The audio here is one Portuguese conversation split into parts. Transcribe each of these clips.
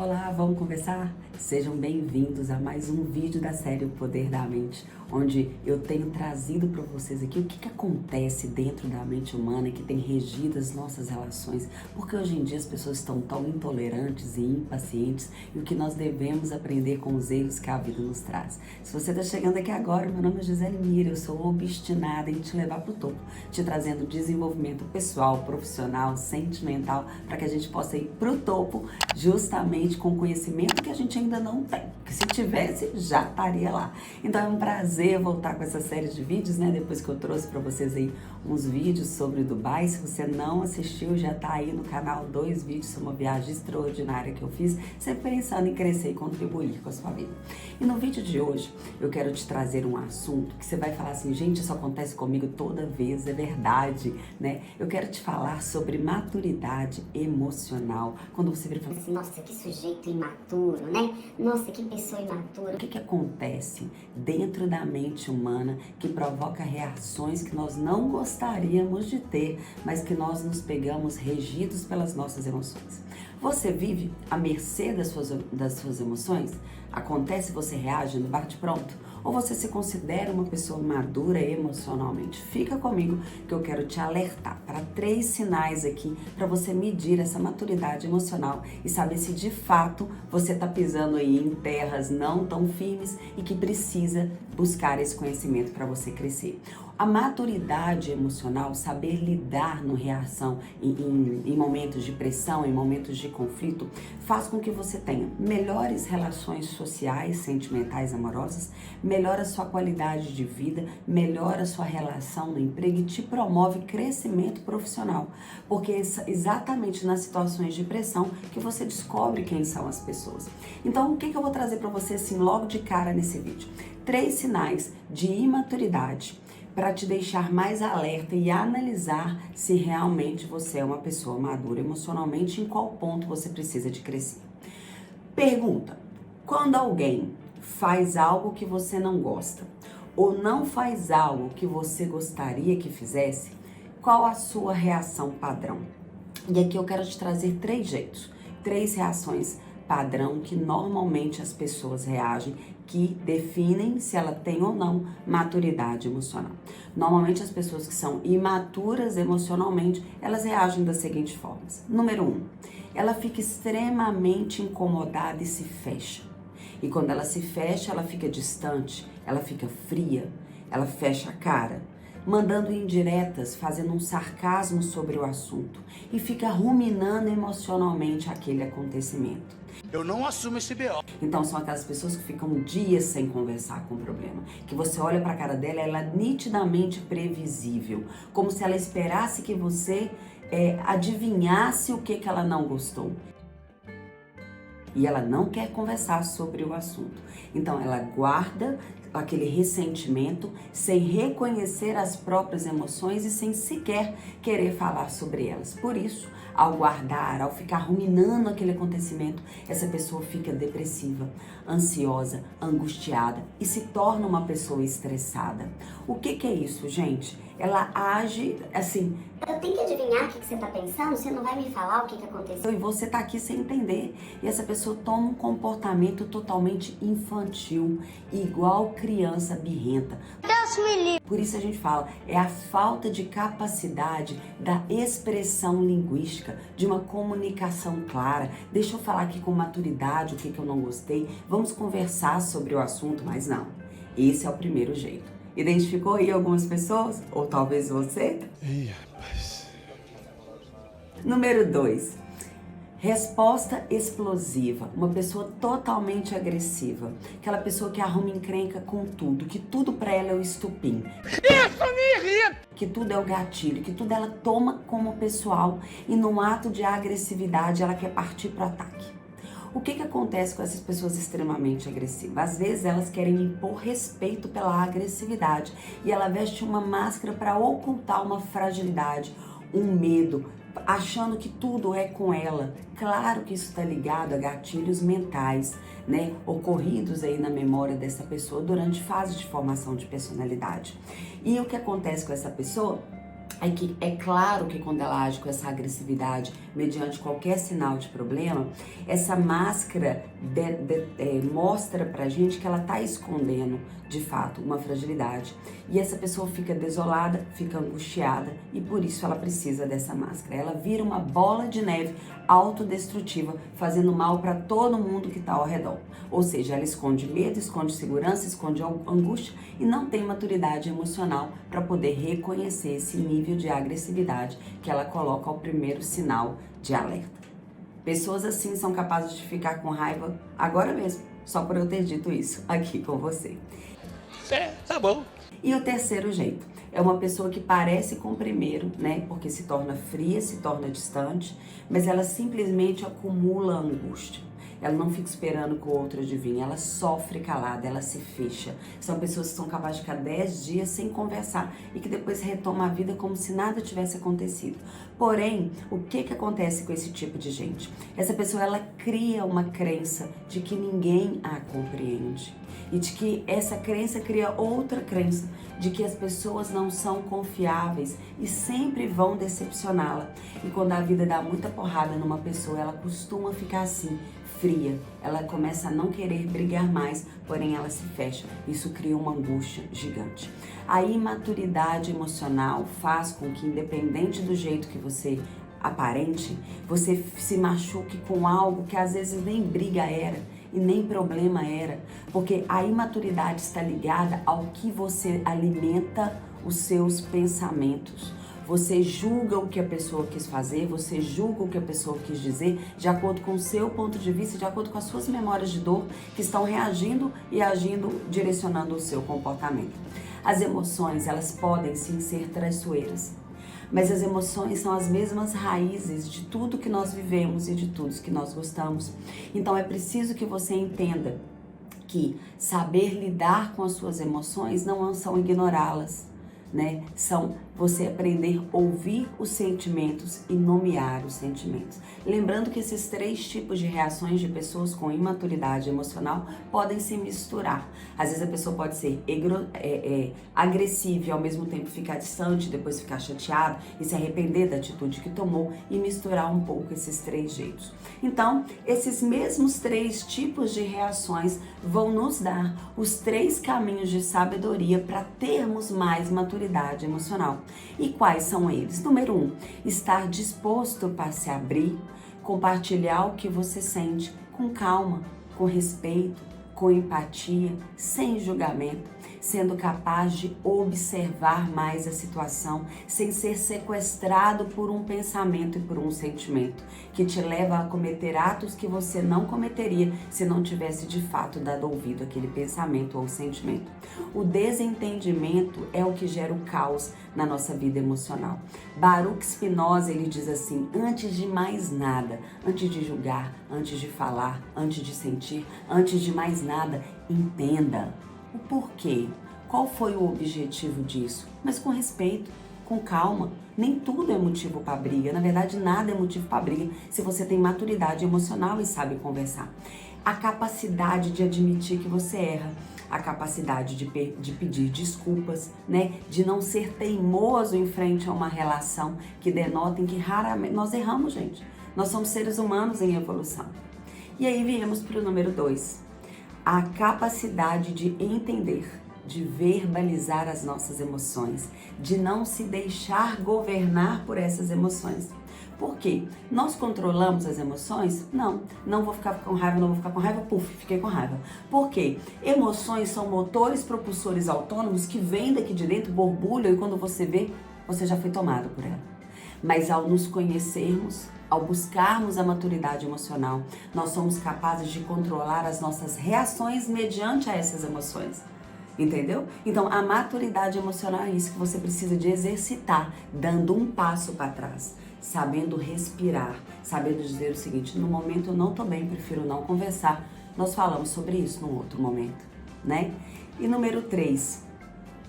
Olá, vamos conversar? Sejam bem-vindos a mais um vídeo da série O Poder da Mente, onde eu tenho trazido para vocês aqui o que acontece dentro da mente humana que tem regido as nossas relações, porque hoje em dia as pessoas estão tão intolerantes e impacientes e o que nós devemos aprender com os erros que a vida nos traz. Se você está chegando aqui agora, meu nome é Gisele Mira, eu sou obstinada em te levar para o topo, te trazendo desenvolvimento pessoal, profissional, sentimental, para que a gente possa ir para o topo justamente com conhecimento que a gente ainda não tem, que se tivesse já estaria lá. Então é um prazer voltar com essa série de vídeos, né? Depois que eu trouxe para vocês aí uns vídeos sobre Dubai. Se você não assistiu, já tá aí no canal 2 vídeos sobre uma viagem extraordinária que eu fiz, sempre pensando em crescer e contribuir com a sua vida. E no vídeo de hoje eu quero te trazer um assunto que você vai falar assim, gente, isso acontece comigo toda vez, é verdade, né? Eu quero te falar sobre maturidade emocional. Quando você vira e fala assim, nossa, que sujeito imaturo, né? Nossa, que pessoa imatura. o que acontece dentro da mente humana que provoca reações que nós não gostaríamos de ter, mas que nós nos pegamos regidos pelas nossas emoções? Você vive à mercê das suas emoções? Acontece, você reage no bate-pronto? Ou você se considera uma pessoa madura emocionalmente? Fica comigo que eu quero te alertar para 3 sinais aqui para você medir essa maturidade emocional e saber se de fato você está pisando aí em terras não tão firmes e que precisa buscar esse conhecimento para você crescer. A maturidade emocional, saber lidar no reação em momentos de pressão, em momentos de conflito, faz com que você tenha melhores relações sociais, sentimentais, amorosas, melhora a sua qualidade de vida, melhora a sua relação no emprego e te promove crescimento profissional. Porque é exatamente nas situações de pressão que você descobre quem são as pessoas. Então, o que eu vou trazer para você assim logo de cara nesse vídeo? 3 sinais de imaturidade para te deixar mais alerta e analisar se realmente você é uma pessoa madura emocionalmente, em qual ponto você precisa de crescer. Pergunta: quando alguém faz algo que você não gosta ou não faz algo que você gostaria que fizesse, qual a sua reação padrão? E aqui eu quero te trazer 3 jeitos, 3 reações padrão que normalmente as pessoas reagem, que definem se ela tem ou não maturidade emocional. Normalmente as pessoas que são imaturas emocionalmente, elas reagem das seguintes formas. Número 1, ela fica extremamente incomodada e se fecha. E quando ela se fecha, ela fica distante, ela fica fria, ela fecha a cara, mandando indiretas, fazendo um sarcasmo sobre o assunto e fica ruminando emocionalmente aquele acontecimento. Eu não assumo esse BO. Então são aquelas pessoas que ficam dias sem conversar com o problema, que você olha pra cara dela, ela é nitidamente previsível, como se ela esperasse que você adivinhasse o que ela não gostou. E ela não quer conversar sobre o assunto. Então ela guarda aquele ressentimento sem reconhecer as próprias emoções e sem sequer querer falar sobre elas. Por isso, ao guardar, ao ficar ruminando aquele acontecimento, essa pessoa fica depressiva, ansiosa, angustiada e se torna uma pessoa estressada. O que é isso, gente? Ela age assim... Eu tenho que adivinhar o que você tá pensando? Você não vai me falar o que aconteceu? E você tá aqui sem entender. E essa pessoa toma um comportamento totalmente infantil, igual criança birrenta. Deus me livre! Por isso a gente fala, é a falta de capacidade da expressão linguística, de uma comunicação clara. Deixa eu falar aqui com maturidade o que eu não gostei. Vamos conversar sobre o assunto, mas não. Esse é o primeiro jeito. Identificou aí algumas pessoas? Ou talvez você? Ih, rapaz. Número 2. Resposta explosiva. Uma pessoa totalmente agressiva. Aquela pessoa que arruma encrenca com tudo, que tudo pra ela é o estupim. Isso me irrita! Que tudo é o gatilho, que tudo ela toma como pessoal e num ato de agressividade ela quer partir pro ataque. O que acontece com essas pessoas extremamente agressivas? Às vezes elas querem impor respeito pela agressividade e ela veste uma máscara para ocultar uma fragilidade, um medo, achando que tudo é com ela. Claro que isso está ligado a gatilhos mentais, né, ocorridos aí na memória dessa pessoa durante fase de formação de personalidade. E o que acontece com essa pessoa? Aí que é claro que quando ela age com essa agressividade, mediante qualquer sinal de problema, essa máscara mostra pra gente que ela tá escondendo, de fato, uma fragilidade. E essa pessoa fica desolada, fica angustiada e por isso ela precisa dessa máscara. Ela vira uma bola de neve autodestrutiva, fazendo mal para todo mundo que tá ao redor. Ou seja, ela esconde medo, esconde segurança, esconde angústia e não tem maturidade emocional para poder reconhecer esse nível de agressividade que ela coloca ao primeiro sinal de alerta. Pessoas assim são capazes de ficar com raiva agora mesmo, só por eu ter dito isso aqui com você. Tá bom. E o terceiro jeito é uma pessoa que parece com o primeiro, né? Porque se torna fria, se torna distante, mas ela simplesmente acumula angústia. Ela não fica esperando que o outro adivinhe, ela sofre calada, ela se fecha. São pessoas que são capazes de ficar 10 dias sem conversar e que depois retomam a vida como se nada tivesse acontecido. Porém, o que acontece com esse tipo de gente? Essa pessoa, ela cria uma crença de que ninguém a compreende. E de que essa crença cria outra crença, de que as pessoas não são confiáveis e sempre vão decepcioná-la. E quando a vida dá muita porrada numa pessoa, ela costuma ficar assim, fria. Ela começa a não querer brigar mais, porém ela se fecha. Isso cria uma angústia gigante. A imaturidade emocional faz com que, independente do jeito que você aparente, você se machuque com algo que às vezes nem briga era e nem problema era, porque a imaturidade está ligada ao que você alimenta os seus pensamentos. Você julga o que a pessoa quis fazer, você julga o que a pessoa quis dizer de acordo com o seu ponto de vista, de acordo com as suas memórias de dor que estão reagindo e agindo, direcionando o seu comportamento. As emoções, elas podem sim ser traiçoeiras, mas as emoções são as mesmas raízes de tudo que nós vivemos e de tudo que nós gostamos. Então é preciso que você entenda que saber lidar com as suas emoções não são ignorá-las, né? São você aprender a ouvir os sentimentos e nomear os sentimentos. Lembrando que esses 3 tipos de reações de pessoas com imaturidade emocional podem se misturar. Às vezes a pessoa pode ser agressiva e ao mesmo tempo ficar distante, depois ficar chateada e se arrepender da atitude que tomou e misturar um pouco esses 3 jeitos. Então, esses mesmos 3 tipos de reações vão nos dar os 3 caminhos de sabedoria para termos mais maturidade emocional. E quais são eles? Número 1, estar disposto para se abrir, compartilhar o que você sente com calma, com respeito, com empatia, sem julgamento, sendo capaz de observar mais a situação, sem ser sequestrado por um pensamento e por um sentimento, que te leva a cometer atos que você não cometeria se não tivesse de fato dado ouvido àquele pensamento ou sentimento. O desentendimento é o que gera o caos na nossa vida emocional. Baruch Spinoza, ele diz assim: antes de mais nada, antes de julgar, antes de falar, antes de sentir, antes de mais nada, entenda o porquê, qual foi o objetivo disso, mas com respeito, com calma. Nem tudo é motivo para briga, na verdade nada é motivo para briga se você tem maturidade emocional e sabe conversar. A capacidade de admitir que você erra, a capacidade de pedir desculpas, né? De não ser teimoso em frente a uma relação que denotem que raramente nós erramos, gente. Nós somos seres humanos em evolução. E aí viemos para o número 2. A capacidade de entender, de verbalizar as nossas emoções, de não se deixar governar por essas emoções. Por quê? Nós controlamos as emoções? Não vou ficar com raiva, puf, fiquei com raiva. Por quê? Emoções são motores propulsores autônomos que vêm daqui de dentro, borbulham e quando você vê, você já foi tomado por ela. Mas ao nos conhecermos, ao buscarmos a maturidade emocional, nós somos capazes de controlar as nossas reações mediante a essas emoções. Entendeu? Então, a maturidade emocional é isso que você precisa de exercitar, dando um passo para trás, sabendo respirar, sabendo dizer o seguinte: no momento eu não tô bem, prefiro não conversar. Nós falamos sobre isso num outro momento, né? E número 3,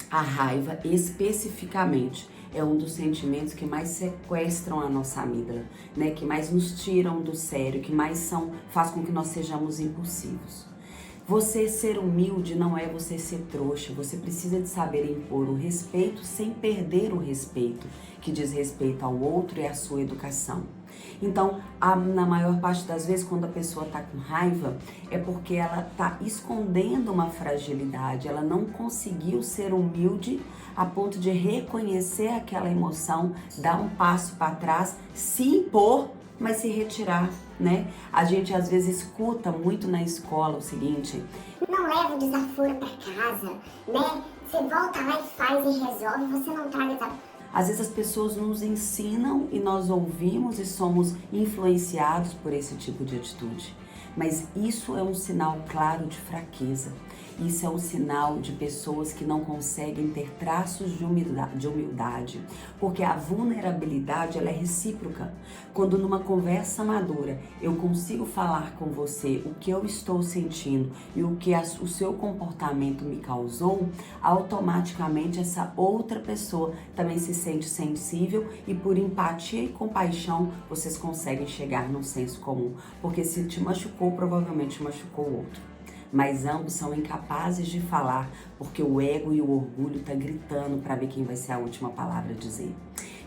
a raiva especificamente é um dos sentimentos que mais sequestram a nossa amígdala, né? Que mais nos tiram do sério, que mais faz com que nós sejamos impulsivos. Você ser humilde não é você ser trouxa, você precisa de saber impor o respeito sem perder o respeito, que diz respeito ao outro e à sua educação. Então, na maior parte das vezes, quando a pessoa está com raiva, é porque ela está escondendo uma fragilidade, ela não conseguiu ser humilde a ponto de reconhecer aquela emoção, dar um passo para trás, se impor, mas se retirar, né? A gente às vezes escuta muito na escola o seguinte: não leva o desaforo para casa, né? Você volta lá e faz e resolve, você não traga desaforo. Às vezes as pessoas nos ensinam e nós ouvimos e somos influenciados por esse tipo de atitude. Mas isso é um sinal claro de fraqueza. Isso é um sinal de pessoas que não conseguem ter traços de humildade, porque a vulnerabilidade ela é recíproca. Quando numa conversa madura eu consigo falar com você o que eu estou sentindo e o que o seu comportamento me causou, automaticamente essa outra pessoa também se sente sensível e por empatia e compaixão vocês conseguem chegar num senso comum, porque se te machucou, provavelmente machucou o outro. Mas ambos são incapazes de falar, porque o ego e o orgulho tá gritando para ver quem vai ser a última palavra a dizer.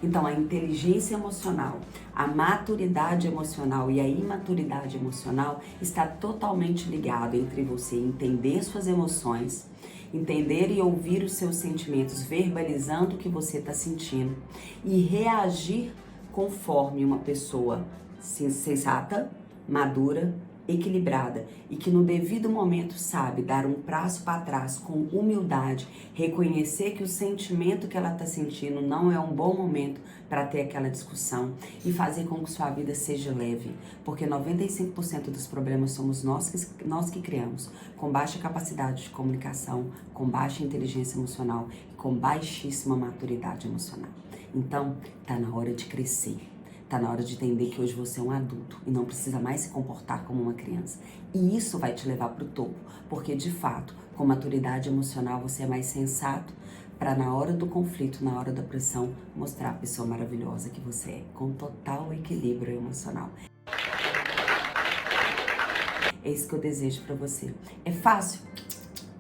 Então, a inteligência emocional, a maturidade emocional e a imaturidade emocional está totalmente ligado entre você entender suas emoções, entender e ouvir os seus sentimentos, verbalizando o que você está sentindo e reagir conforme uma pessoa sensata, madura, equilibrada e que no devido momento sabe dar um passo para trás com humildade, reconhecer que o sentimento que ela está sentindo não é um bom momento para ter aquela discussão e fazer com que sua vida seja leve, porque 95% dos problemas somos nós que criamos, com baixa capacidade de comunicação, com baixa inteligência emocional e com baixíssima maturidade emocional. Então, tá na hora de crescer. Tá na hora de entender que hoje você é um adulto e não precisa mais se comportar como uma criança. E isso vai te levar pro topo, porque de fato, com maturidade emocional, você é mais sensato para na hora do conflito, na hora da pressão, mostrar a pessoa maravilhosa que você é, com total equilíbrio emocional. É isso que eu desejo para você. É fácil?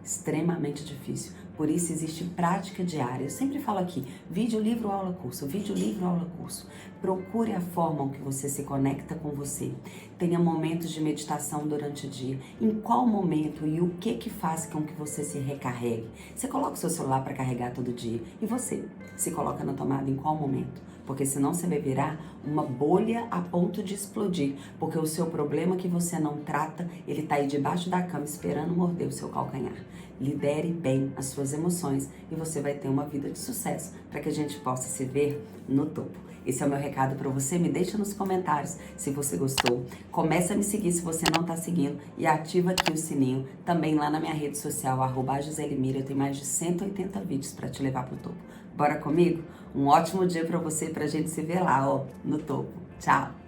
Extremamente difícil. Por isso existe prática diária. Eu sempre falo aqui, vídeo, livro, aula, curso. Vídeo, livro, aula, curso. Procure a forma que você se conecta com você. Tenha momentos de meditação durante o dia. Em qual momento e o que faz com que você se recarregue? Você coloca o seu celular para carregar todo dia. E você? Se coloca na tomada em qual momento? Porque senão você vai virar uma bolha a ponto de explodir. Porque o seu problema que você não trata, ele tá aí debaixo da cama esperando morder o seu calcanhar. Lidere bem as suas emoções e você vai ter uma vida de sucesso para que a gente possa se ver no topo. Esse é o meu recado para você. Me deixa nos comentários se você gostou. Começa a me seguir se você não tá seguindo e ativa aqui o sininho. Também lá na minha rede social, @JoséLimira, eu tenho mais de 180 vídeos para te levar pro topo. Bora comigo? Um ótimo dia para você e pra gente se ver lá, ó, no topo. Tchau!